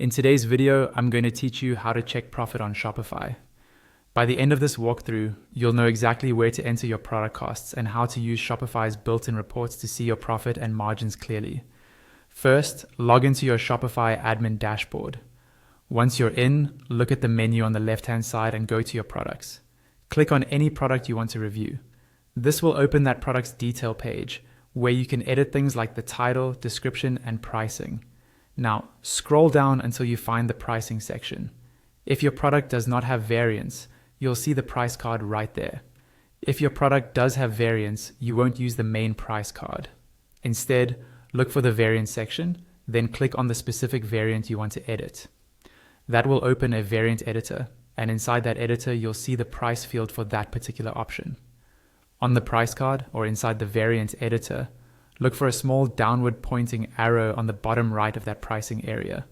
In today's video, I'm going to teach you how to check profit on Shopify. By the end of this walkthrough, you'll know exactly where to enter your product costs and how to use Shopify's built-in reports to see your profit and margins clearly. First, log into your Shopify admin dashboard. Once you're in, look at the menu on the left-hand side and go to your products. Click on any product you want to review. This will open that product's detail page, where you can edit things like the title, description, and pricing. Now, scroll down until you find the pricing section. If your product does not have variance, you'll see the price card right there. If your product does have variance, you won't use the main price card. Instead, look for the variance section, then click on the specific variant you want to edit. That will open a variant editor, and inside that editor, you'll see the price field for that particular option. On the price card, or inside the variant editor, look for a small downward pointing arrow on the bottom right of that pricing area.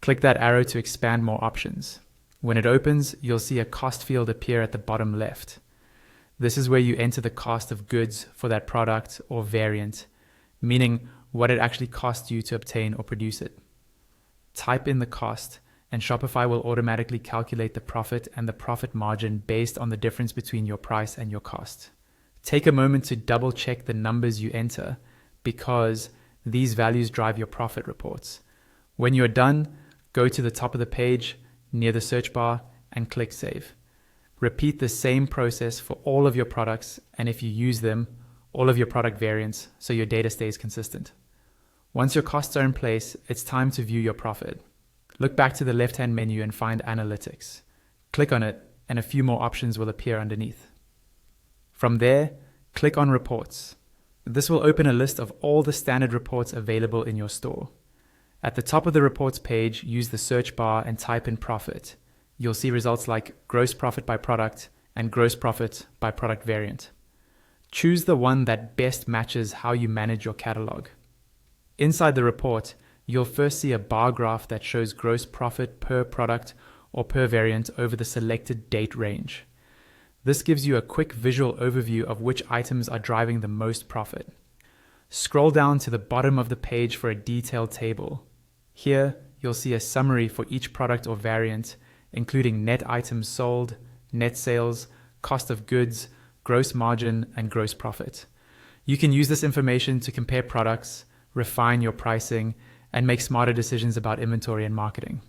Click that arrow to expand more options. When it opens, you'll see a cost field appear at the bottom left. This is where you enter the cost of goods for that product or variant, meaning what it actually costs you to obtain or produce it. Type in the cost, and Shopify will automatically calculate the profit and the profit margin based on the difference between your price and your cost. Take a moment to double check the numbers you enter, because these values drive your profit reports. When you're done, go to the top of the page near the search bar and click Save. Repeat the same process for all of your products, and if you use them, all of your product variants, so your data stays consistent. Once your costs are in place, it's time to view your profit. Look back to the left-hand menu and find Analytics. Click on it, and a few more options will appear underneath. From there, click on Reports. This will open a list of all the standard reports available in your store. At the top of the reports page, use the search bar and type in profit. You'll see results like gross profit by product and gross profit by product variant. Choose the one that best matches how you manage your catalog. Inside the report, you'll first see a bar graph that shows gross profit per product or per variant over the selected date range. This gives you a quick visual overview of which items are driving the most profit. Scroll down to the bottom of the page for a detailed table. Here, you'll see a summary for each product or variant, including net items sold, net sales, cost of goods, gross margin, and gross profit. You can use this information to compare products, refine your pricing, and make smarter decisions about inventory and marketing.